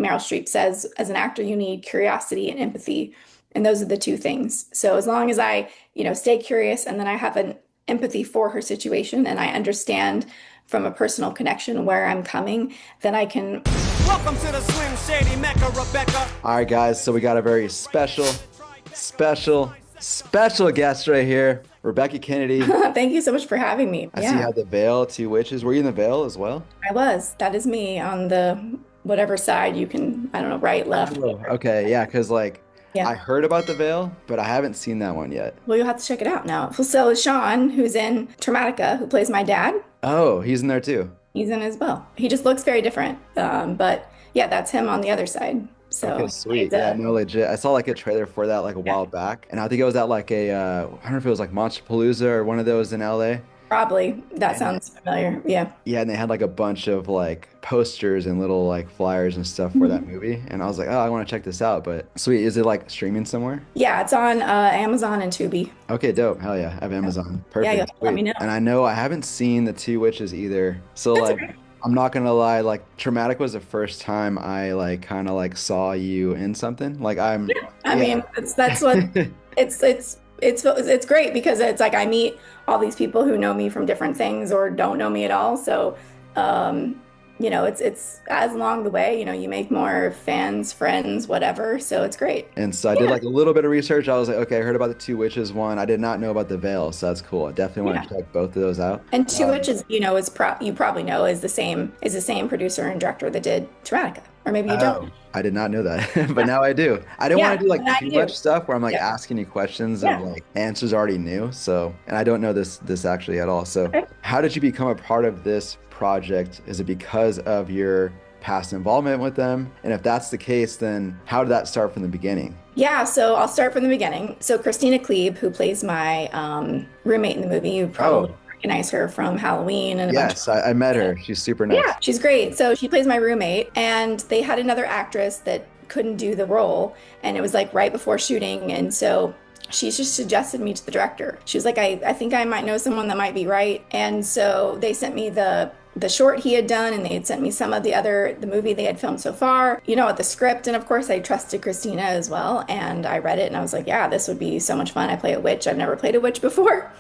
Meryl Streep says, as an actor, you need curiosity and empathy. And those are the two things. So as long as I, stay curious and then I have an empathy for her situation and I understand from a personal connection where I'm coming, then I can. Welcome to the Slim Shady Mecca, Rebekah. All right, guys. So we got a very special guest right here, Rebekah Kennedy. Thank you so much for having me. I see you had the veil, two witches. Were you in the veil as well? I was. That is me on the whatever side you can, I don't know, right, left. Oh, okay, yeah, because Yeah. I heard about the veil, but I haven't seen that one yet. Well, you'll have to check it out now. So Sean, who's in Traumatika, who plays my dad, Oh, he's in there too. he's in as well. He just looks very different. But yeah, that's him on the other side. So Okay, sweet. he's, Yeah, no, legit. I saw like a trailer for that like a while back, and I think it was at like I don't know if it was like Monsterpalooza or one of those in LA. probably that sounds familiar. Yeah. Yeah, and they had like a bunch of like posters and little like flyers and stuff for that movie, and I was like, oh, I want to check this out. But sweet, is it like streaming somewhere? Yeah, it's on Amazon and Tubi. Okay, dope. Hell yeah, I have Amazon. Perfect. Yeah, let me Sweet. know. And I know I haven't seen the Two Witches either, so That's like. okay. I'm not gonna lie, like Traumatic was the first time I like kind of like saw you in something. Like I'm I yeah. mean, that's what it's great because it's like I meet all these people who know me from different things or don't know me at all. So, it's as along the way, you make more fans, friends, whatever. So it's great. And so I did Yeah. like a little bit of research. I was like, okay, I heard about the Two Witches one. I did not know about the Veil, so that's cool. I definitely want Yeah. to check both of those out. And Two Witches, you probably know is the same producer and director that did Traumatica, or maybe you don't. I did not know that, but now I do. I didn't Yeah, want to do like and I too do. much stuff where I'm like Yeah. asking you questions Yeah. and like answers already knew. So, and I don't know this actually at all. So, Okay. how did you become a part of this project? Is it because of your past involvement with them? And if that's the case, then how did that start from the beginning? Yeah, so I'll start from the beginning. So Christina Klebe, who plays my roommate in the movie, you probably Oh, recognize her from Halloween and a bunch of. yes, I met her. She's super nice. Yeah, she's great. So she plays my roommate, and they had another actress that couldn't do the role, and it was like right before shooting, and so she just suggested me to the director. She was like, I think I might know someone that might be right. And so they sent me the short he had done, and they had sent me some of the movie they had filmed so far, the script. And of course I trusted Christina as well. And I read it and I was like, yeah, this would be so much fun. I play a witch. I've never played a witch before.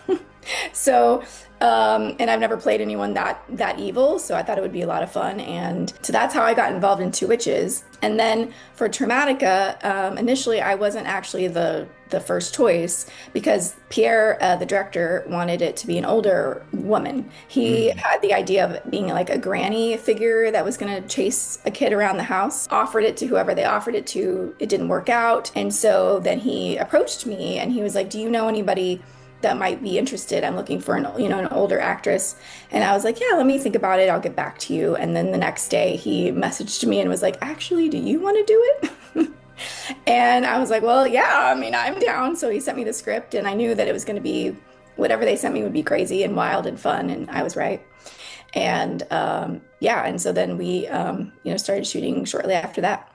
So, and I've never played anyone that evil, so I thought it would be a lot of fun, and so that's how I got involved in Two Witches. And then for Traumatica, initially I wasn't actually the first choice because Pierre, the director, wanted it to be an older woman. He had the idea of it being like a granny figure that was going to chase a kid around the house. Offered it to whoever they offered it to. It didn't work out, and so then he approached me and he was like, "Do you know anybody that might be interested? I'm looking for an older actress." And I was like, yeah, let me think about it. I'll get back to you. And then the next day he messaged me and was like, actually, do you want to do it? And I was like, well, yeah, I mean, I'm down. So he sent me the script and I knew that it was going to be whatever they sent me would be crazy and wild and fun. And I was right. And yeah. And so then we, started shooting shortly after that.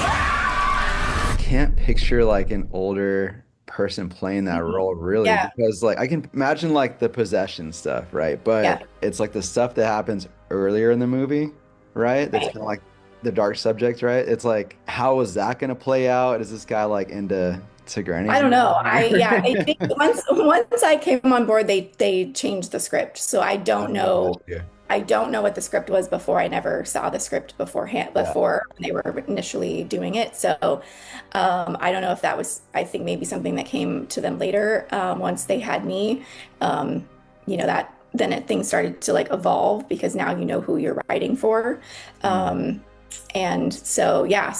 I can't picture like an older person playing that role really Yeah. because like I can imagine like the possession stuff, right? But Yeah. it's like the stuff that happens earlier in the movie, right? That's Right. kind of like the dark subject, right? It's like, how is that going to play out? Is this guy like into Tigray? I don't know. I think once I came on board, they changed the script. So I don't know. Yeah. I don't know what the script was before. I never saw the script beforehand, before they were initially doing it. So I don't know if that was, I think maybe something that came to them later, once they had me, that then things started to like evolve because now you know who you're writing for. And so, yeah,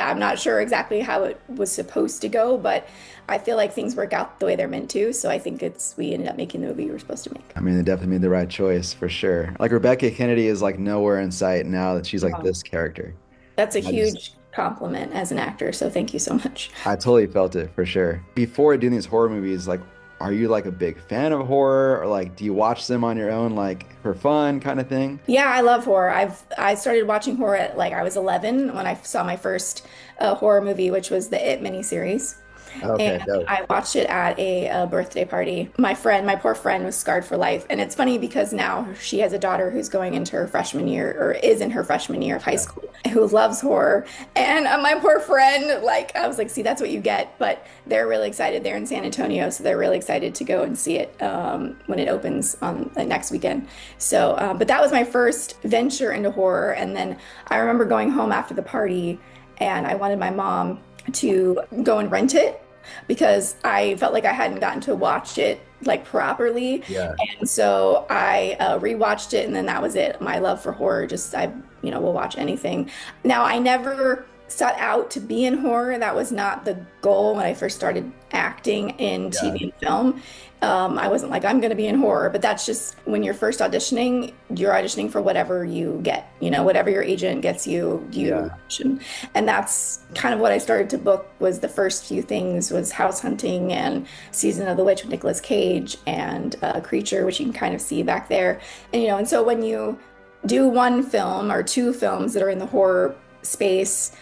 I'm not sure exactly how it was supposed to go, but I feel like things work out the way they're meant to. So I think we ended up making the movie we were supposed to make. I mean, they definitely made the right choice for sure. Like Rebekah Kennedy is like nowhere in sight now that she's like this character. That's a I just- huge compliment as an actor. So thank you so much. I totally felt it for sure. Before doing these horror movies, like, are you like a big fan of horror or like do you watch them on your own like for fun kind of thing? Yeah, I love horror. I started watching horror at like I was 11 when I saw my first horror movie, which was the It miniseries. Okay, And dope. I watched it at a birthday party. My poor friend, was scarred for life. And it's funny because now she has a daughter who's going into her freshman year, or is in her freshman year of high Yeah. school, who loves horror. And my poor friend, like, I was like, see, that's what you get. But they're really excited. They're in San Antonio, so they're really excited to go and see it when it opens on next weekend. So, but that was my first venture into horror. And then I remember going home after the party, and I wanted my mom to go and rent it because I felt like I hadn't gotten to watch it like properly. Yeah. And so I rewatched it, and then that was it. My love for horror, just will watch anything. Now, I never set out to be in horror. That was not the goal when I first started acting in Yeah. TV and film. I wasn't like, I'm going to be in horror, but that's just when you're first auditioning, you're auditioning for whatever you get, whatever your agent gets you, you Yeah. audition. And that's kind of what I started to book. Was the first few things was House Hunting and Season of the Witch with Nicolas Cage and Creature, which you can kind of see back there. And so when you do one film or two films that are in the horror space,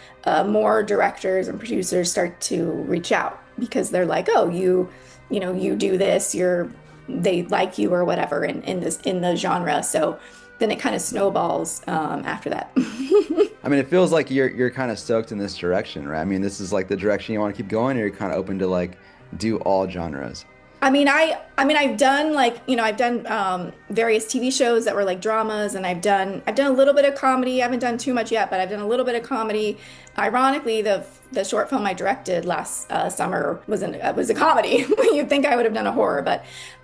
more directors and producers start to reach out because they're like, oh, you do this, they like you or whatever in the genre. So then it kind of snowballs after that. I mean, it feels like you're kind of stoked in this direction, right? I mean, this is like the direction you want to keep going, or you're kind of open to like do all genres. I've done I've done various TV shows that were like dramas, and I've done a little bit of comedy. I haven't done too much yet, but I've done a little bit of comedy. Ironically, the short film I directed last summer was a comedy. You'd think I would have done a horror,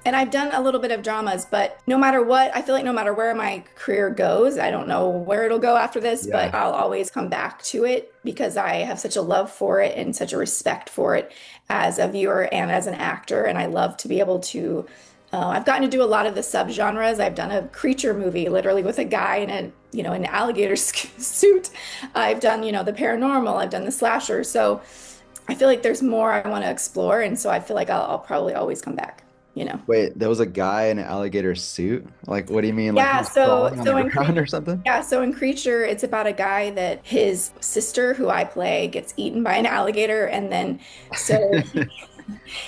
and I've done a little bit of dramas. But no matter what, I feel like no matter where my career goes, I don't know where it'll go after this, Yeah. but I'll always come back to it because I have such a love for it and such a respect for it as a viewer and as an actor. And I love to be able to. I've gotten to do a lot of the subgenres. I've done a creature movie, literally with a guy in an alligator suit. I've done, the paranormal. I've done the slasher. So I feel like there's more I want to explore, and so I feel like I'll probably always come back. Wait, there was a guy in an alligator suit? Like, what do you mean? Like he Yeah. was So crawling on the so in ground Creature, or something? yeah. So in Creature, it's about a guy that his sister, who I play, gets eaten by an alligator, and then so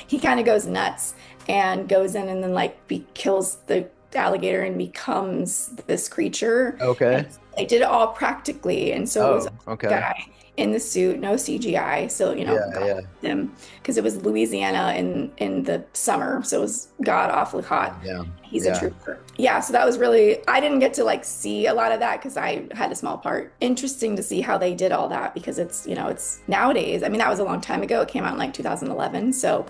he kind of goes nuts and goes in and then like kills the alligator and becomes this creature. Okay. And they did it all practically, and so it was Oh, a okay. guy in the suit, no CGI. So Yeah, God yeah. bless him, because it was Louisiana in the summer, so it was god awfully hot. Yeah. He's a Yeah. trooper. Yeah, so that was really, I didn't get to like see a lot of that because I had a small part. Interesting to see how they did all that because it's nowadays. I mean, that was a long time ago. It came out in like 2011. So,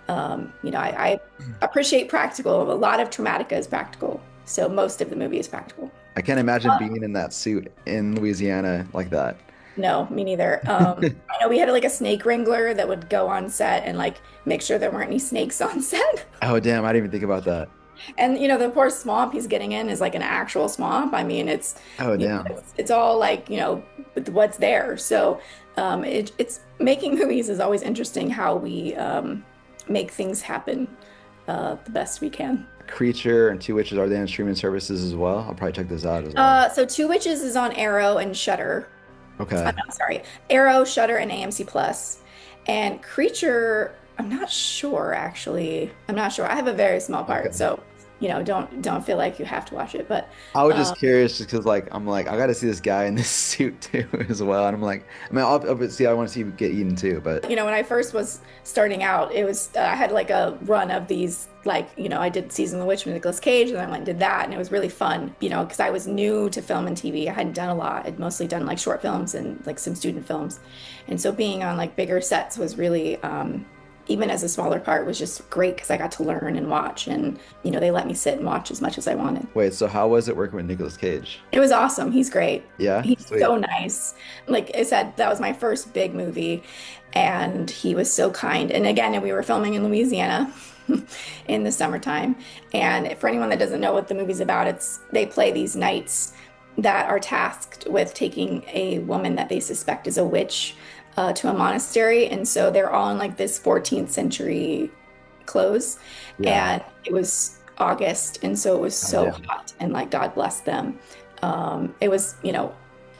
I appreciate practical. A lot of Traumatika is practical. So most of the movie is practical. I can't imagine being in that suit in Louisiana like that. No, me neither. I know we had like a snake wrangler that would go on set and like make sure there weren't any snakes on set. Oh, damn, I didn't even think about that. And the poor swamp he's getting in is like an actual swamp. I mean, Oh, damn. it's all like, with what's there. So it's making movies is always interesting how we make things happen the best we can. Creature and Two Witches, are they on streaming services as well? I'll probably check this out as well. So Two Witches is on Arrow and Shudder. Okay. I'm not sorry, Arrow, Shudder, and AMC Plus. And Creature, I'm not sure actually. I'm not sure. I have a very small part, Okay. so don't feel like you have to watch it. But I was just curious just because I'm like, I got to see this guy in this suit too as well. And I'm like, I mean, obviously I want to see him get eaten too, but when I first was starting out, it was I had like a run of these, like, I did Season of the Witch with Nicolas Cage, and then I went and did that, and it was really fun, because I was new to film and TV. I hadn't done a lot. I'd mostly done like short films and like some student films, and so being on like bigger sets was really, even as a smaller part, was just great because I got to learn and watch, and they let me sit and watch as much as I wanted. wait, so how was it working with Nicolas Cage? It was awesome. He's great. Yeah, He's sweet. so nice. Like I said, that was my first big movie, and he was so kind. And again, we were filming in Louisiana in the summertime. And for anyone that doesn't know what the movie's about, they play these knights that are tasked with taking a woman that they suspect is a witch to a monastery. And so they're all in like this 14th century clothes. Yeah. And it was August, and so it was Oh, so yeah. hot, and like God bless them. It was,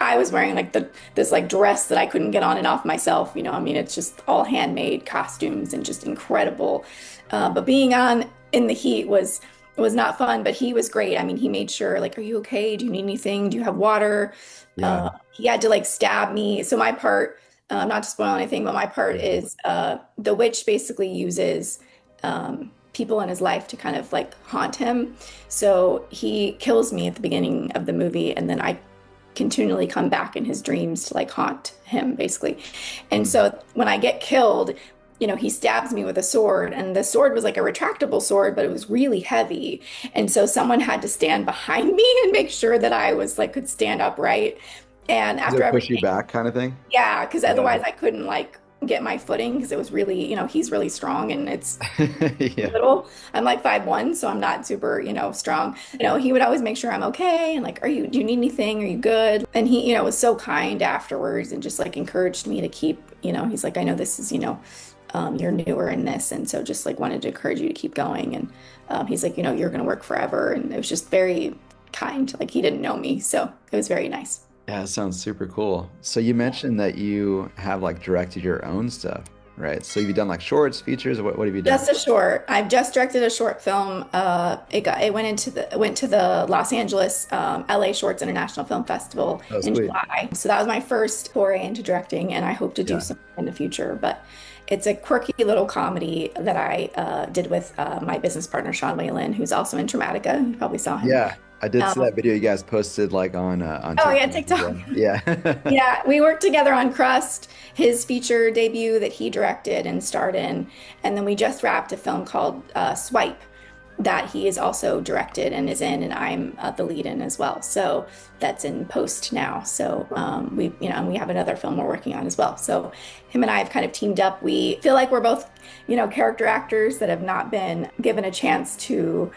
I was wearing like this like dress that I couldn't get on and off myself. I mean, it's just all handmade costumes and just incredible. But being on in the heat was not fun, but he was great. I mean, he made sure like, are you okay? Do you need anything? Do you have water? Yeah. He had to like stab me. So my part, not to spoil anything, but my part is the witch basically uses people in his life to kind of like haunt him. So he kills me at the beginning of the movie, and then I continually come back in his dreams to like haunt him, basically. And Mm. so when I get killed, he stabs me with a sword, and the sword was like a retractable sword, but it was really heavy. And so someone had to stand behind me and make sure that I was like could stand upright. And Does after it push you everything, back kind of thing? yeah, because Yeah. otherwise I couldn't like get my footing because it was really, he's really strong and it's Yeah. little. I'm like 5'1", so I'm not super, strong. He would always make sure I'm okay and like, do you need anything? Are you good? And he, was so kind afterwards and just like encouraged me to keep, he's like, I know this is, you're newer in this. And so just like wanted to encourage you to keep going. And he's like, you're going to work forever. And it was just very kind. Like he didn't know me. So it was very nice. Yeah, that sounds super cool. So you mentioned that you have like directed your own stuff, right? So have you done like shorts, features? What have you done? Just a short. I've just directed a short film. It went to the Los Angeles LA Shorts International Film Festival Oh, in sweet. July. So that was my first foray into directing, and I hope to do Yeah. some in the future. But it's a quirky little comedy that I did with my business partner Sean Whalen, who's also in Traumatika. You probably saw him. Yeah. I did see Um, that video you guys posted like on oh yeah, TikTok as TikTok. well. Yeah. Yeah, we worked together on Crust, his feature debut that he directed and starred in. And then we just wrapped a film called Swipe that he is also directed and is in, and I'm the lead in as well. So that's in post now. So we have another film we're working on as well. So him and I have kind of teamed up. We feel like we're both, character actors that have not been given a chance to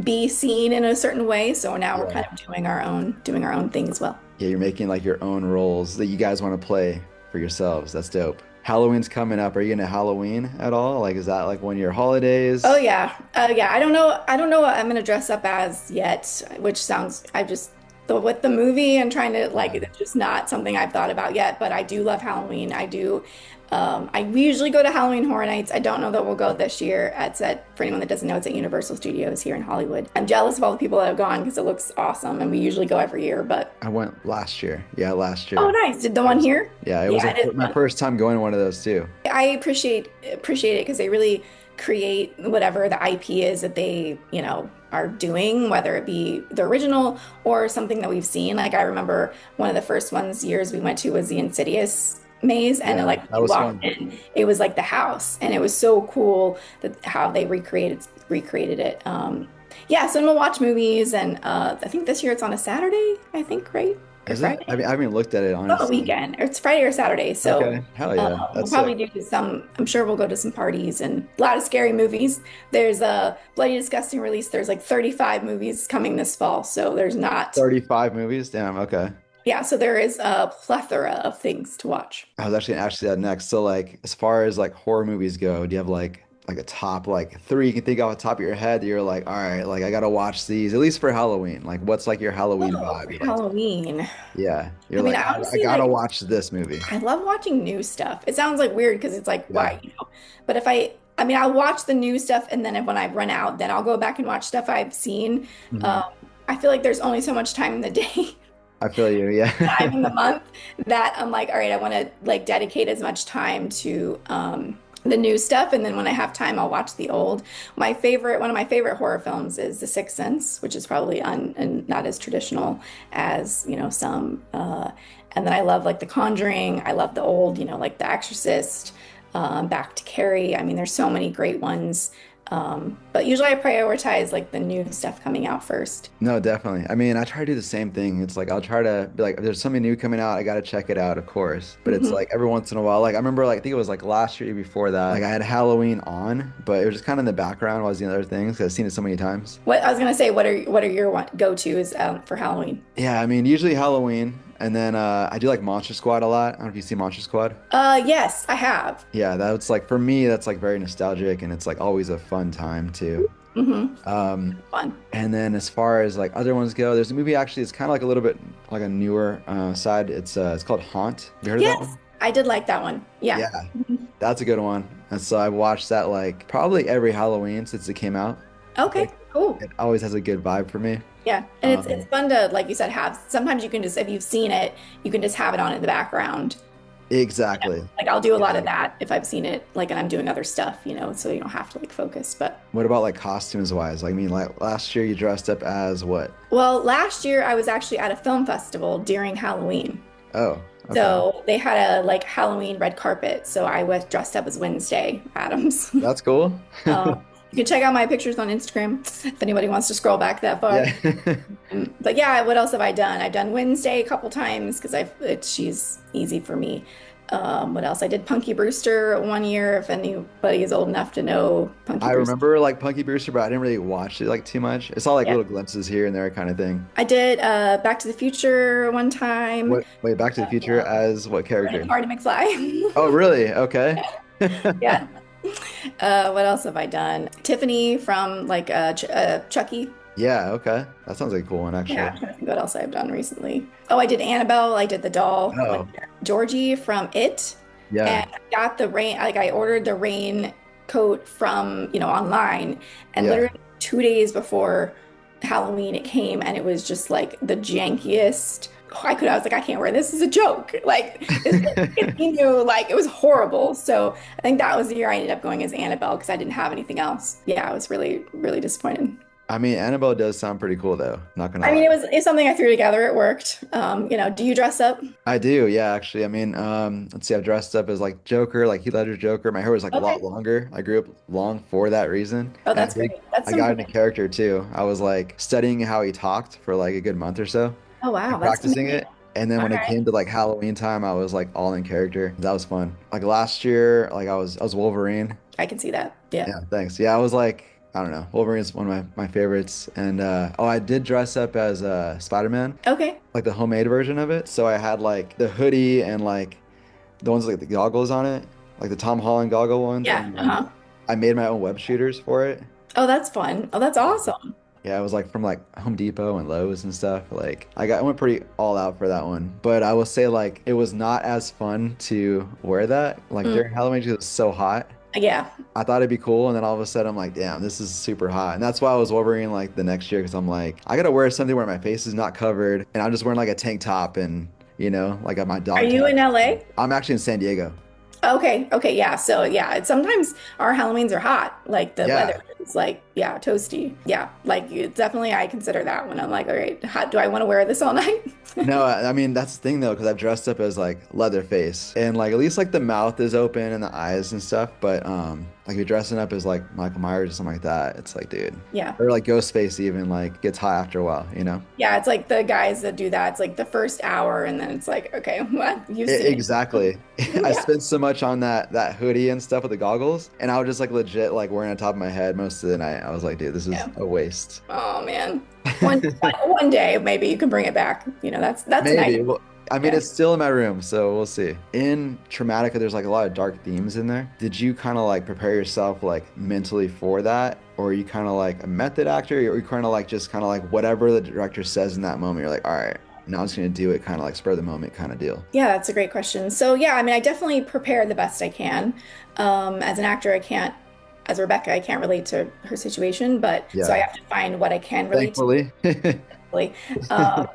be seen in a certain way. So now we're Yeah. kind of doing our own thing as well. Yeah, you're making like your own roles that you guys want to play for yourselves. That's dope. Halloween's coming up. Are you into Halloween at all? Like, is that like one of your Oh holidays? yeah, yeah. I don't know what I'm gonna dress up as yet, which sounds. With the movie and trying to like, Yeah. it's just not something I've thought about yet. But I do love Halloween. I do. I usually go to Halloween Horror Nights. I don't know that we'll go this year. For anyone that doesn't know, it's at Universal Studios here in Hollywood. I'm jealous of all the people that have gone because it looks awesome, and we usually go every year. But I went last year. Yeah, last oh, year. nice! Did the It one was, here? yeah, it was Yeah, it is my fun. first time going to one of those too. I appreciate it because they really create whatever the IP is that they, are doing, whether it be the original or something that we've seen. Like I remember one of the first years we went to was the Insidious maze, and Yeah, like that you was walked fun. in, it was like the house, and it was so cool that how they recreated it. Yeah, so I'm gonna watch movies, and I think this year it's on a Saturday, I think, right? Or Is it? Friday? I haven't looked at it On the honestly. weekend. It's Friday or Saturday. So Okay. Hell yeah. we'll That's probably sick. do some, I'm sure we'll go to some parties and a lot of scary movies. There's a Bloody Disgusting release. There's like 35 movies coming this fall. So there's not, 35 movies? Damn, okay. yeah, so there is a plethora of things to watch. I was actually gonna ask you that next. So like as far as like horror movies go, do you have like a top like three you can think off the top of your head that you're like, all right, like I gotta watch these, at least for Halloween. Like what's like your Halloween Oh, vibe? for You're like, Halloween. yeah. I You're mean, like, I I honestly gotta like, watch this movie. I love watching new stuff. It sounds like weird because it's like, Yeah. why, But I mean, I'll watch the new stuff and then when I run out, then I'll go back and watch stuff I've seen. Mhm. Um, I feel like there's only so much time in the day, I feel you, time yeah. in the month that I'm like, all right, I want to like dedicate as much time to the new stuff, and then when I have time, I'll watch the old. One of my favorite horror films is The Sixth Sense, which is probably and not as traditional as some. And then I love like The Conjuring. I love the old, like The Exorcist, back to Carrie. I mean, there's so many great ones. But usually I prioritize like the new stuff coming out first. No, definitely. I mean, I try to do the same thing. It's like I'll try to be like, if there's something new coming out, I gotta check it out, of course. But it's Mhm. like every once in a while, like I remember like I think it was like last year before that, like I had Halloween on, but it was just kind of in the background while I was doing other things because I've seen it so many times. What I was gonna say, what are your go-tos for Halloween? Yeah, I mean, usually Halloween, and then I do like Monster Squad a lot. I don't know if you see Monster Squad. Yes, I have. Yeah, that's like for me, that's like very nostalgic, and it's like always a fun time too. Mm-hmm. Um, Fun. and then as far as like other ones go, there's a movie actually. It's kind of like a little bit like a newer side. It's called Haunt. You heard of that Yes, one? I did like that one. Yeah. Yeah, Mhm. that's a good one. And so I watched that like probably every Halloween since it came out. I feel Okay, like cool. it always has a good vibe for me. Yeah, and it's Um, fun to, like you said, have. Sometimes you can just, if you've seen it, you can just have it on in the background. exactly. Like I'll do a lot of Exactly. that if I've seen it, like, and I'm doing other stuff, so you don't have to like focus. But What about like costumes wise? Like, I mean, like last year you dressed up as what? well, last year I was actually at a film festival during Halloween. Oh, okay. So they had a like Halloween red carpet. So I was dressed up as Wednesday Adams. That's cool. You can check out my pictures on Instagram if anybody wants to scroll back that far. Yeah. But yeah, what else have I done? I've done Wednesday a couple times because she's easy for me. What else? I did Punky Brewster 1 year. If anybody is old enough to know Punky I Brewster. remember like Punky Brewster, but I didn't really watch it like too much. It's all like Yeah, little glimpses here and there kind of thing. I did Back to the Future one time. What, wait, Back to the Future as what character? Marty McFly. Oh, really? Okay. Yeah. What else have I done? Tiffany from like Chucky. Yeah, okay. That sounds like a cool one Yeah, actually. I'm trying to think what else I've done recently. Oh, I did Annabelle. I did the doll. Oh, Georgie from It. yeah. And I got the rain, like I ordered the rain coat from, online. And Yeah. literally 2 days before Halloween, it came and it was just like the jankiest. I was like, I can't wear this. This is a joke. Like, like it was horrible. So I think that was the year I ended up going as Annabelle because I didn't have anything else. Yeah, I was really, really disappointed. I mean, Annabelle does sound pretty cool though, not gonna I mean, lie. it's something I threw together. It worked. Do you dress up? I do, yeah, actually. I mean, let's see, I've dressed up as like Joker, like Heath Ledger's Joker. My hair was like a lot Okay. longer. I grew up long for that reason. Oh, And that's great. That's I some got great. into character too. I was like studying how he talked for like a good month or so Oh, wow. and That's practicing amazing. it. And then All when it right. came to like Halloween time, I was like all in character. That was fun. Like last year, like I was Wolverine. I can see that. Yeah. Yeah, thanks. Yeah, I was like, I don't know. Wolverine's one of my favorites. And oh, I did dress up as Spider-Man, Okay. like the homemade version of it. So I had like the hoodie and like the ones with like the goggles on it, like the Tom Holland goggle ones, Yeah. and then Uh-huh. I made my own web shooters for it. Oh, that's fun. Oh, that's awesome. Yeah, it was like from like Home Depot and Lowe's and stuff. Like I went pretty all out for that one. But I will say like it was not as fun to wear that like Mm, during Halloween because it was so hot. yeah. I thought it'd be cool, and then all of a sudden I'm like, damn, this is super hot. And that's why I was Wolverine like the next year because I'm like, I gotta wear something where my face is not covered, and I'm just wearing like a tank top and like my Are dog you tag. in LA? I'm actually in San Diego. Okay. Okay. Yeah. So yeah, sometimes our Halloweens are hot. Like the Yeah. weather is like, yeah, toasty. Yeah. Like definitely I consider that when I'm like, all right, how do I want to wear this all night? No, I mean that's the thing though, because I've dressed up as like Leatherface, and like at least like the mouth is open and the eyes and stuff. But like if you're dressing up as like Michael Myers or something like that, it's like, dude, Yeah. or like Ghostface even like gets hot after a while. Yeah. It's like the guys that do that. It's like the first hour and then it's like, okay, what? You've seen it. Exactly. I Yeah. spent so much on that hoodie and stuff with the goggles, and I was just like legit like wearing it on top of my head most of the night. I was like, dude, this is Yeah. a waste. Oh man. One day maybe you can bring it back. That's an Maybe. idea. Well, I mean, Yeah. it's still in my room, so we'll see. In Traumatica, there's like a lot of dark themes in there. Did you kind of like prepare yourself like mentally for that? Or are you kind of like a method actor? Or are you kind of like just kind of like whatever the director says in that moment, you're like, all right, now I'm just gonna do it kind of like spur of the moment kind of deal. Yeah, that's a great question. So yeah, I mean, I definitely prepare the best I can. As an actor, I can't, as Rebecca, I can't relate to her situation, but so I Yeah, have to find what I can relate to. thankfully. Really.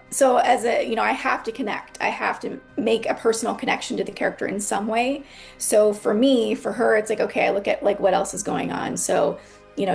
So as I have to connect. I have to make a personal connection to the character in some way. So for me, for her, it's like, okay, I look at like what else is going on. So,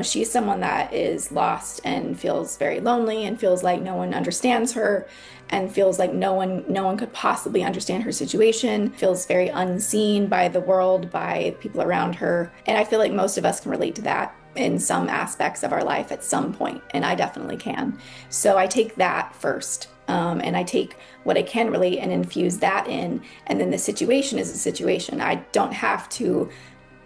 she's someone that is lost and feels very lonely and feels like no one understands her and feels like no one could possibly understand her situation, feels very unseen by the world, by people around her. And I feel like most of us can relate to that in some aspects of our life at some point, and I definitely can. So I take that first, and I take what I can relate and infuse that in, and then the situation is a situation. I don't have to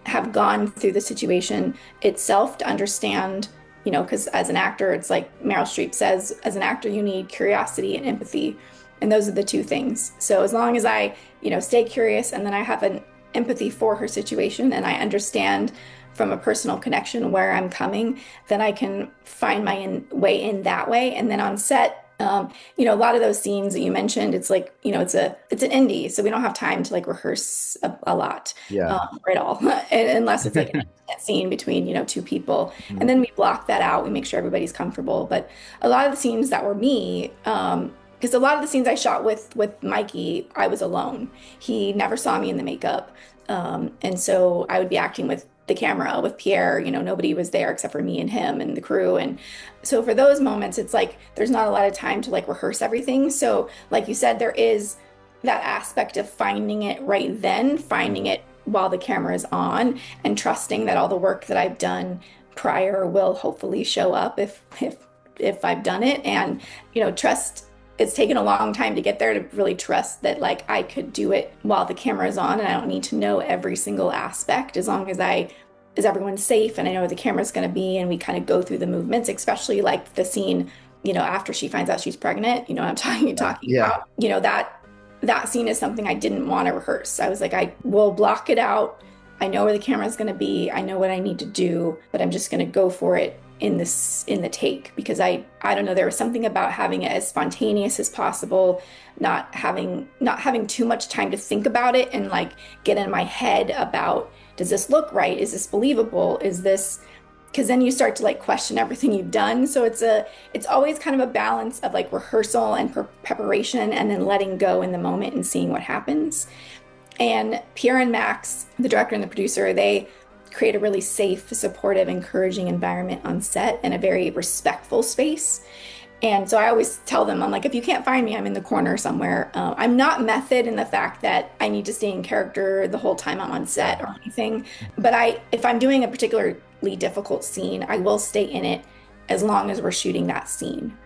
have gone through the situation itself to understand, because as an actor, it's like Meryl Streep says, as an actor, you need curiosity and empathy, and those are the two things. So as long as I, stay curious and then I have an empathy for her situation and I understand from a personal connection where I'm coming, then I can find my way in that way. And then on set, a lot of those scenes that you mentioned, it's like, it's an indie, so we don't have time to like rehearse a lot, Yeah. or at all, unless it's like an intimate scene between, two people. And Mhm. then we block that out. We make sure everybody's comfortable. But a lot of the scenes that were me, because a lot of the scenes I shot with Mikey, I was alone. He never saw me in the makeup. And so I would be acting with the camera with Pierre, nobody was there except for me and him and the crew. And so for those moments, it's like there's not a lot of time to like rehearse everything. So like you said, there is that aspect of finding it right then, finding it while the camera is on, and trusting that all the work that I've done prior will hopefully show up if I've done it. And trust, it's taken a long time to get there, to really trust that like I could do it while the camera is on, and I don't need to know every single aspect, as long as everyone safe and I know where the camera's going to be, and we kind of go through the movements, especially like the scene, after she finds out she's pregnant, I'm talking Yeah. about, that scene is something I didn't want to rehearse. I was like, I will block it out. I know where the camera's going to be. I know what I need to do, but I'm just going to go for it in the take, because I don't know, there was something about having it as spontaneous as possible, not having too much time to think about it and like get in my head about, does this look right? Is this believable? Is this, because then you start to like question everything you've done. So it's always kind of a balance of like rehearsal and preparation, and then letting go in the moment and seeing what happens. And Pierre and Max, the director and the producer, they create a really safe, supportive, encouraging environment on set, and a very respectful space. And so I always tell them, I'm like, if you can't find me, I'm in the corner somewhere. I'm not method in the fact that I need to stay in character the whole time I'm on set or anything. But if I'm doing a particularly difficult scene, I will stay in it as long as we're shooting that scene.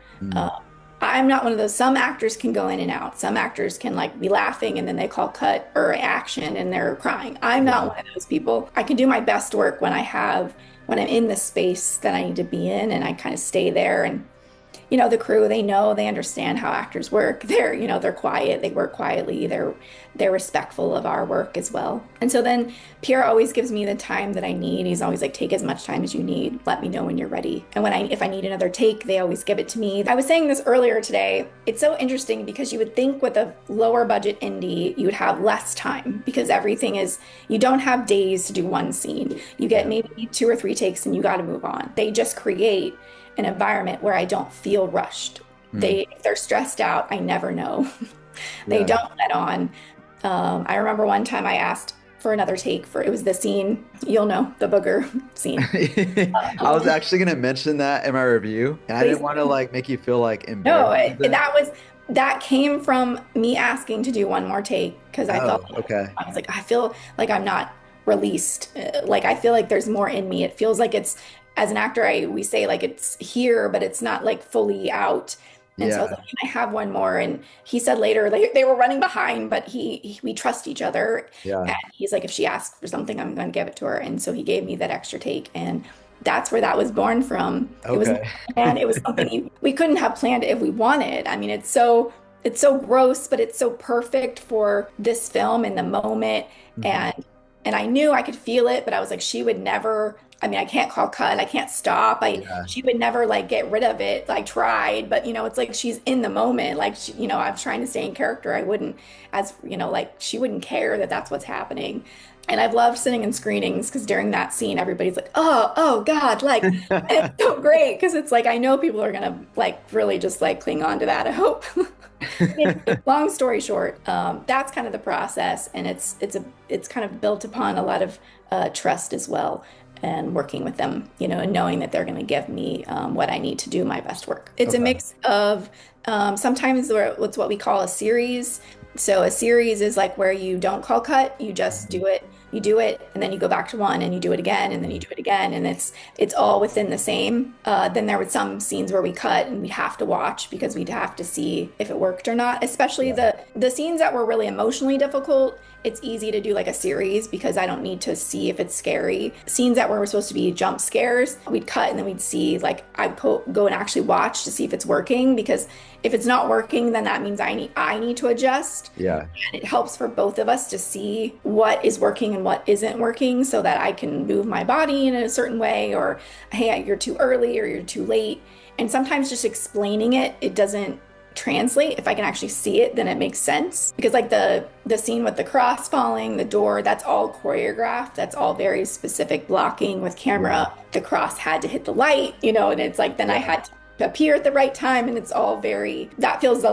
I'm not one of those. Some actors can go in and out. Some actors can like be laughing and then they call cut or action and they're crying. I'm not one of those people. I can do my best work when I'm in the space that I need to be in, and I kind of stay there. And the crew, they understand how actors work. They're quiet, they work quietly, they're respectful of our work as well. And so then Pierre always gives me the time that I need. He's always like, take as much time as you need. Let me know when you're ready. And if I need another take, they always give it to me. I was saying this earlier today. It's so interesting because you would think with a lower budget indie, you would have less time, because you don't have days to do one scene. You get maybe 2 or 3 takes and you got to move on. They just create an environment where I don't feel rushed. If they're stressed out, I never know. They don't let on. I remember one time I asked for another take it was the scene, the booger scene. I was actually going to mention that in my review, and I didn't want to like make you feel like No, embarrassed. that came from me asking to do one more take, because I felt I was like, I feel like I'm not released. Like I feel like there's more in me. It feels like it's, as an actor, we say like it's here, but it's not like fully out. And so I was like, can I have one more? And he said later, they were running behind, but we trust each other. Yeah. And he's like, if she asks for something, I'm going to give it to her. And so he gave me that extra take. And that's where that was born from. Okay. It was something we couldn't have planned it if we wanted. I mean, it's so gross, but it's so perfect for this film and the moment. And I knew I could feel it, but I was like, she would never. I mean, I can't call cut. I can't stop. She would never like get rid of it. I tried, but it's like she's in the moment. Like, I'm trying to stay in character. I wouldn't, like she wouldn't care that that's what's happening. And I've loved sitting in screenings, because during that scene, everybody's like, oh God, like, it's so great. Because it's like, I know people are going to like really just like cling on to that, I hope. Long story short, that's kind of the process. And it's kind of built upon a lot of trust as well, and working with them, and knowing that they're going to give me what I need to do my best work. It's a mix of sometimes it's what we call a series. So a series is like where you don't call cut, you just do it. You do it, and then you go back to one, and you do it again, and then you do it again, and it's all within the same. Then there were some scenes where we cut, and we have to watch, because we'd have to see if it worked or not. Especially the scenes that were really emotionally difficult. It's easy to do like a series, because I don't need to see if it's scary. Scenes that were supposed to be jump scares, we'd cut, and then we'd see, like, I'd go and actually watch to see if it's working, because if it's not working, then that means I need to adjust. Yeah. And it helps for both of us to see what is working and what isn't working so that I can move my body in a certain way, or, hey, you're too early or you're too late. And sometimes just explaining it, it doesn't translate. If I can actually see it, then it makes sense. Because like the scene with the cross falling, the door, that's all choreographed. That's all very specific blocking with Yeah. camera. The cross had to hit the light, and it's like then I Yeah. had to appear at the right time, and it's all very, that feels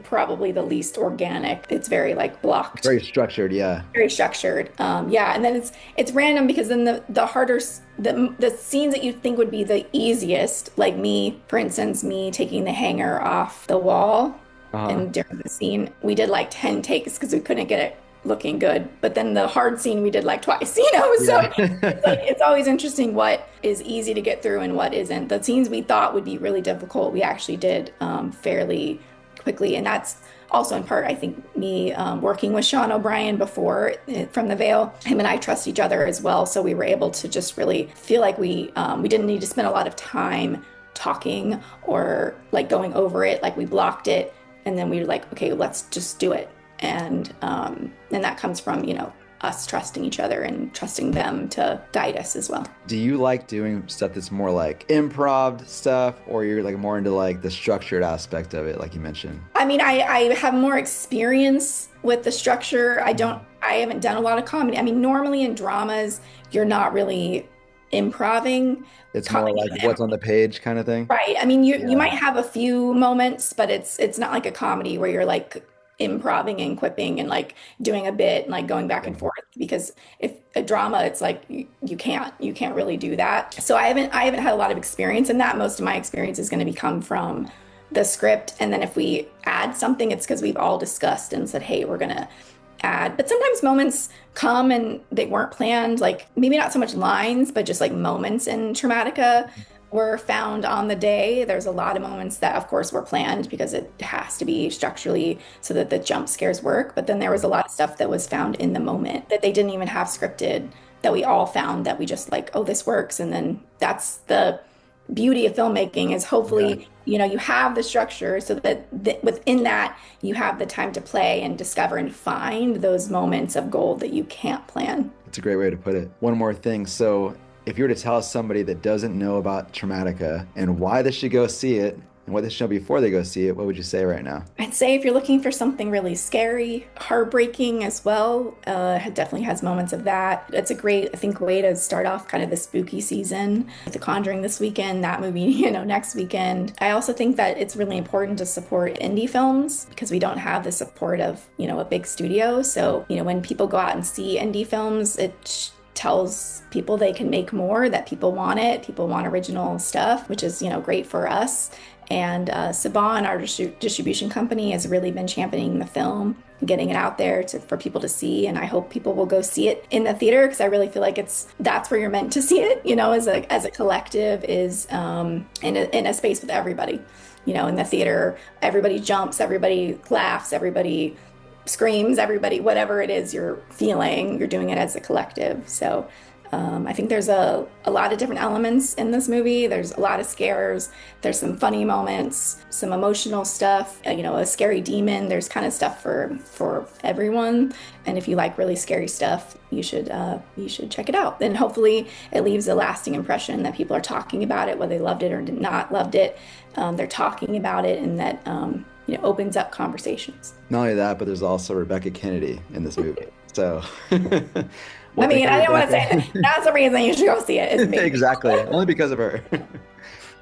probably the least organic. It's very like blocked, Very structured. Yeah. very structured. Yeah, and then it's random because then the harder the scenes that you think would be the easiest, like me, for instance, me taking the hanger off the wall, Uh-huh. and during the scene we did like 10 takes because we couldn't get it looking good. But then the hard scene we did like twice, so Yeah. it's like it's always interesting what is easy to get through and what isn't. The scenes we thought would be really difficult, we actually did fairly quickly. And that's also in part, I think, me working with Sean O'Brien before from The Veil. Him and I trust each other as well. So we were able to just really feel like we didn't need to spend a lot of time talking or like going over it. Like we blocked it and then we were like, okay, let's just do it. And that comes from, us trusting each other and trusting them to guide us as well. Do you like doing stuff that's more like improv stuff, or you're like more into like the structured aspect of it, like you mentioned? I mean, I have more experience with the structure. I haven't done a lot of comedy. I mean, normally in dramas, you're not really improving. It's more Comedy like is what's on the page kind of thing. right. I mean, you Yeah. might have a few moments, but it's not like a comedy where you're like improving and quipping and like doing a bit and like going back Yeah. and forth. Because if a drama, it's like you can't really do that. So I haven't had a lot of experience in that. Most of my experience is going to come from the script, and then if we add something, it's because we've all discussed and said, hey, we're gonna add. But sometimes moments come and they weren't planned, like maybe not so much lines, but just like moments in Traumatika were found on the day. There's a lot of moments that, of course, were planned because it has to be structurally so that the jump scares work. But then there was a lot of stuff that was found in the moment that they didn't even have scripted, that we all found that we just like, oh, this works. And then that's the beauty of filmmaking, is Yeah. hopefully, you have the structure so that within that you have the time to play and discover and find those moments of gold that you can't plan. It's a great way to put it. One more thing. So, if you were to tell somebody that doesn't know about Traumatika and why they should go see it and what they should know before they go see it, what would you say right now? I'd say if you're looking for something really scary, heartbreaking as well, it definitely has moments of that. It's a great, I think, way to start off kind of the spooky season. The Conjuring this weekend, that movie, next weekend. I also think that it's really important to support indie films because we don't have the support of, a big studio. So, when people go out and see indie films, it tells people they can make more, that people want it. People want original stuff, which is, great for us. And Saban, our distribution company, has really been championing the film, getting it out there for people to see. And I hope people will go see it in the theater because I really feel like that's where you're meant to see it. As a collective, is in a space with everybody. In the theater, everybody jumps, everybody laughs, everybody screams, everybody, whatever it is you're feeling, you're doing it as a collective. So I think there's a lot of different elements in this movie. There's a lot of scares. There's some funny moments, some emotional stuff, a scary demon. There's kind of stuff for everyone. And if you like really scary stuff, you should check it out. And hopefully it leaves a lasting impression that people are talking about it, whether they loved it or did not loved it. They're talking about it, and that opens up conversations. Not only that, but there's also Rebekah Kennedy in this movie. So, I well, thank mean, you, I didn't want to say Rebekah. that. That's the reason you should go see it. Is me. Exactly. Only because of her.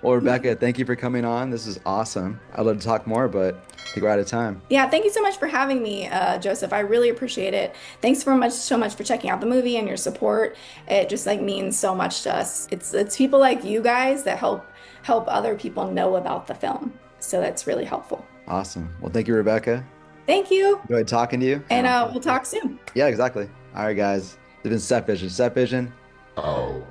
Well, Rebekah, thank you for coming on. This is awesome. I'd love to talk more, but I think we're out of time. Yeah, thank you so much for having me, Joseph. I really appreciate it. Thanks so much for checking out the movie and your support. It just means so much to us. It's people like you guys that help other people know about the film. So that's really helpful. Awesome. Well, thank you, Rebekah. Thank you. Enjoyed talking to you. And we'll talk soon. Yeah, exactly. All right, guys. It's been Set Vision. Set Vision. Oh.